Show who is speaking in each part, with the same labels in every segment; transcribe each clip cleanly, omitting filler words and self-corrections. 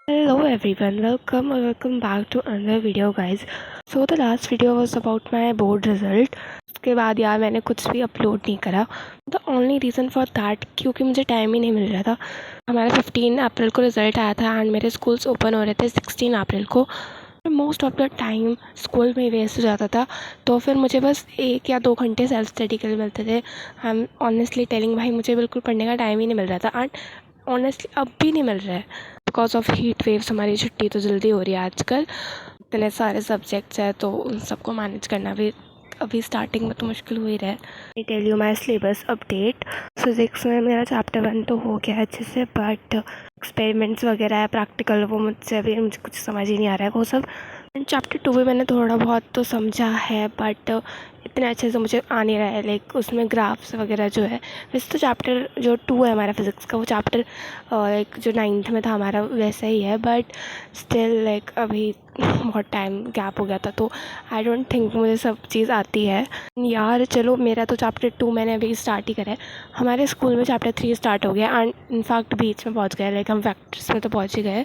Speaker 1: Hello everyone, welcome back to another video guys. So the last video was about my board result. उसके बाद यार मैंने कुछ भी अपलोड नहीं करा. The only reason for that क्योंकि मुझे टाइम ही नहीं मिल रहा था. हमारा 15 अप्रैल को रिज़ल्ट आया था एंड मेरे स्कूल्स ओपन हो रहे थे 16 अप्रैल को. Most of the time school में वेस्ट हो जाता था, तो फिर मुझे बस 1 या 2 घंटे सेल्फ स्टडी के लिए मिलते थे. आई एम ऑनेस्टली टेलिंग, भाई मुझे बिल्कुल पढ़ने का टाइम ही नहीं मिल रहा था एंड ऑनेस्टली अब भी नहीं मिल रहा है बिकॉज ऑफ हीट वेव्स. हमारी छुट्टी तो जल्दी हो रही है आजकल, इतने सारे सब्जेक्ट्स हैं तो उन सबको मैनेज करना भी अभी स्टार्टिंग में तो मुश्किल हो ही रहा है. I tell you my syllabus update. Physics में मेरा चैप्टर 1 तो हो गया अच्छे से, बट एक्सपेरिमेंट्स वगैरह है प्रैक्टिकल, वो मुझे कुछ समझ ही नहीं आ रहा है वो सब. एंड चैप्टर 2 भी मैंने थोड़ा बहुत तो समझा है, बट इतने अच्छे से मुझे आ नहीं रहा है. लाइक उसमें ग्राफ्स वगैरह जो है, वैसे तो चैप्टर जो 2 है हमारा फिज़िक्स का, वो चैप्टर लाइक जो 9th में था हमारा वैसा ही है, बट स्टिल लाइक अभी बहुत टाइम गैप हो गया था, तो आई डोंट थिंक मुझे सब चीज़ आती है यार. चलो मेरा तो चैप्टर 2 मैंने अभी स्टार्ट ही करा है. हमारे स्कूल में चैप्टर 3 स्टार्ट हो गया एंड इनफैक्ट बीच में पहुंच गया, लाइक हम फैक्टर्स में तो पहुंच ही गए.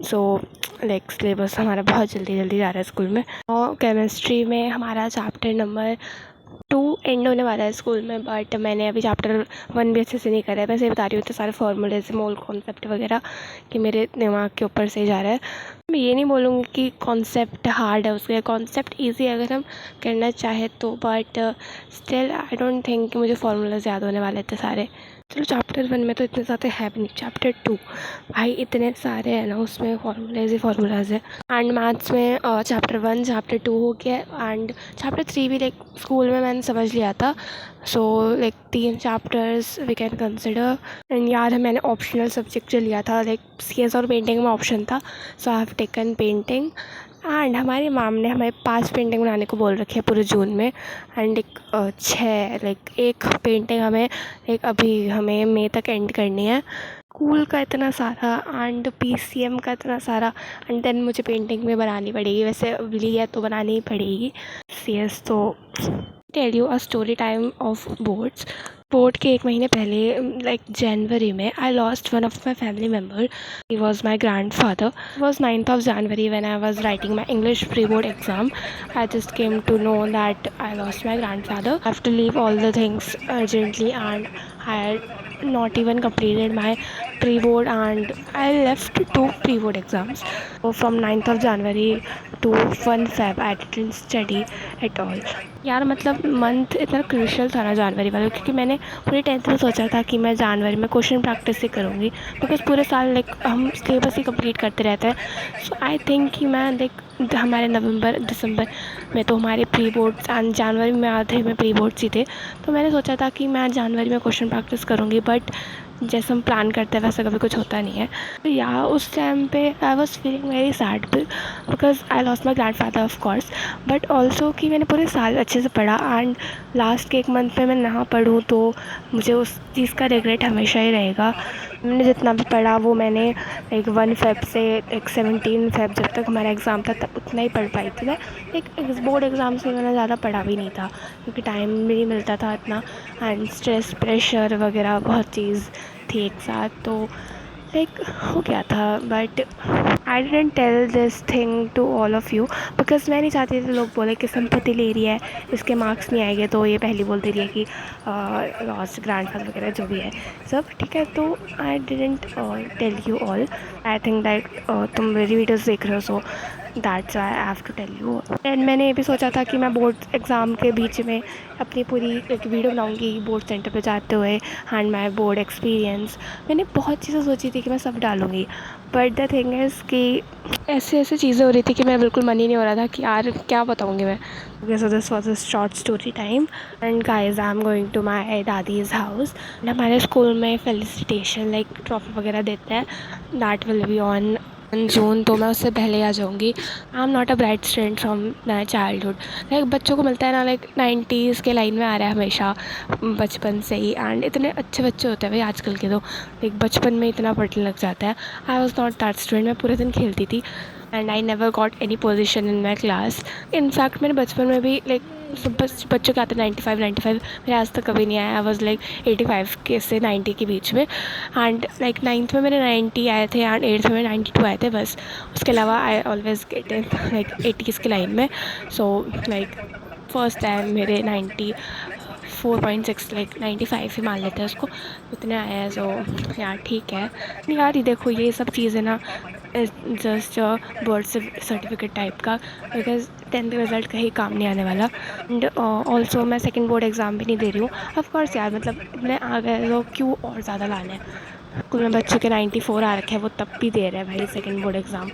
Speaker 1: सो लाइक सिलेबस हमारा बहुत जल्दी जा रहा है स्कूल में. और केमिस्ट्री में हमारा चैप्टर नंबर 2 एंड होने वाला है स्कूल में, बट मैंने अभी चैप्टर 1 भी अच्छे से नहीं करा है. मैं सही बता रही हूँ, तो सारे फॉर्मूले से मोल कॉन्सेप्ट वगैरह कि मेरे दिमाग के ऊपर से ही जा रहा है. मैं ये नहीं बोलूँगी कि कॉन्सेप्ट हार्ड है, उसके कॉन्सेप्ट ईजी है अगर हम करना चाहे तो, but still I don't think कि मुझे फार्मूलाज याद होने वाले थे सारे. चलो चैप्टर 1 में तो इतने ज़्यादा है भी नहीं. चैप्टर 2 भाई इतने सारे हैं ना, उसमें फार्मूलाज है. एंड मैथ्स में चैप्टर 1 चैप्टर 2 हो गया एंड चैप्टर 3 भी लाइक स्कूल में मैंने समझ लिया था. So like 3 chapters we can consider. And यार मैंने ऑप्शनल सब्जेक्ट जो लिया था, लाइक CS और पेंटिंग में ऑप्शन था, so I have taken painting. And हमारी मैम ने हमें 5 पेंटिंग बनाने को बोल रखी है पूरे जून में. एंड एक 6 लाइक एक पेंटिंग हमें एक अभी हमें मई तक एंड करनी है. स्कूल का इतना सारा एंड PCM का इतना सारा एंड देन मुझे पेंटिंग में बनानी पड़ेगी. वैसे ली है तो बनानी ही पड़ेगी. CS तो tell you a story time of board के 1 महीने पहले लाइक जनवरी में I lost one of my family member. He was my grandfather. It was 9th of January when I was writing my English pre-board exam. I just came to know that I lost my grandfather. I have to leave all the things urgently and I had not even completed my pre-board and I left 2 pre-board exams. So from 9th of January to 1 Feb I didn't study at all. यार मतलब month इतना crucial था ना जनवरी वाला, क्योंकि मैंने पूरे 10th में सोचा था कि मैं जनवरी में क्वेश्चन प्रैक्टिस ही करूँगी, बिकॉज पूरे साल लाइक हम सिलेबस ही कंप्लीट करते रहते हैं. सो आई थिंक कि मैं लाइक हमारे नवंबर दिसंबर में तो हमारे प्री बोर्ड्स एंड जनवरी में आधे में प्री बोर्ड्स ही थे, तो मैंने सोचा था कि मैं जनवरी में क्वेश्चन प्रैक्टिस करूँगी, बट जैसे हम प्लान करते हैं वैसा कभी कुछ होता नहीं है. तो या उस टाइम पे I was feeling very sad because I lost my grand father of course, but also कि मैंने पूरे साल अच्छे से पढ़ा एंड लास्ट के 1 मंथ में मैं ना पढ़ूँ तो मुझे उस चीज़ का रिग्रेट हमेशा ही रहेगा. मैंने जितना भी पढ़ा वो मैंने एक 1 Feb से एक 17 Feb जब तक हमारा एग्ज़ाम था तब उतना ही पढ़ पाई थी मैं. एक बोर्ड एग्ज़ाम से मैंने ज़्यादा पढ़ा भी नहीं था क्योंकि टाइम भी नहीं मिलता था इतना एंड स्ट्रेस प्रेशर वगैरह बहुत चीज़ थी एक साथ, तो लाइक हो गया था. But I didn't tell this thing to all of you because मैं नहीं चाहती थी लोग बोले कि संपत्ति ले रही है, इसके मार्क्स नहीं आएंगे, तो ये पहले बोल दे रही है कि लॉस्ट ग्रैंड फादर वगैरह जो भी है सब ठीक है. तो I didn't tell you all. I think that तुम मेरी वीडियोज़ देख रहे हो, so that's why I have to tell you. And मैंने ये भी सोचा था कि मैं बोर्ड एग्ज़ाम के बीच में अपनी पूरी एक वीडियो बनाऊंगी बोर्ड सेंटर पे जाते हुए एंड माई बोर्ड एक्सपीरियंस. मैंने बहुत चीज़ें सोची थी कि मैं सब डालूँगी, बट द थिंग इज़ कि ऐसे चीज़ें हो रही थी कि मैं बिल्कुल मन ही नहीं हो रहा था कि यार क्या बताऊँगी मैं. So this was a short story time. And guys I am going to my दादीज़ हाउस. हमारे स्कूल में फेलिसिटेशन लाइक ट्रॉफी वगैरह देते हैं, that will be on June, तो मैं उससे पहले आ जाऊँगी. I am not a bright student from my childhood. Like बच्चों को मिलता है ना, लाइक 90s के लाइन में आ रहा है हमेशा बचपन से ही, एंड इतने अच्छे बच्चे होते हैं भाई आजकल के, तो लाइक बचपन में इतना पढ़ने लग जाता है. I was not that student. मैं पूरे दिन खेलती थी and I never got any position in my class. In fact मेरे बचपन में भी लाइक बच्चों के आते 95 मेरे आज तक कभी नहीं आया। आई वॉज लाइक 85 के से 90 के बीच में। एंड लाइक 9th में मेरे 90 आए थे एंड 8th में 92 आए थे बस। उसके अलावा I always get in like 80s की लाइन में। सो लाइक फर्स्ट टाइम मेरे 94.6 लाइक 95 ही मान लेते हैं उसको, उतने आए हैं। सो यार ठीक है यार। ये देखो ये सब चीज़ें ना जस्ट बर्थ सर्टिफिकेट टाइप का, बिकॉज 10th रिज़ल्ट कहीं काम नहीं आने वाला। एंड ऑल्सो मैं सेकंड बोर्ड एग्ज़ाम भी नहीं दे रही हूँ। ऑफ कोर्स यार मतलब इतने आ गए तो क्यों और ज़्यादा लाने हैं। स्कूल में बच्चों के 94 आ रखे हैं, वो तब भी दे रहे हैं भाई second board exam.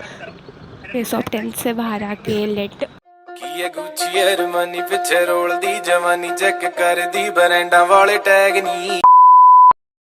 Speaker 1: Race of 10th से बाहर आके लेट
Speaker 2: की गुच्ची अरमानी पिछे रोल दी जवानी चेक कर दी बरैंडा वाले टैग नी।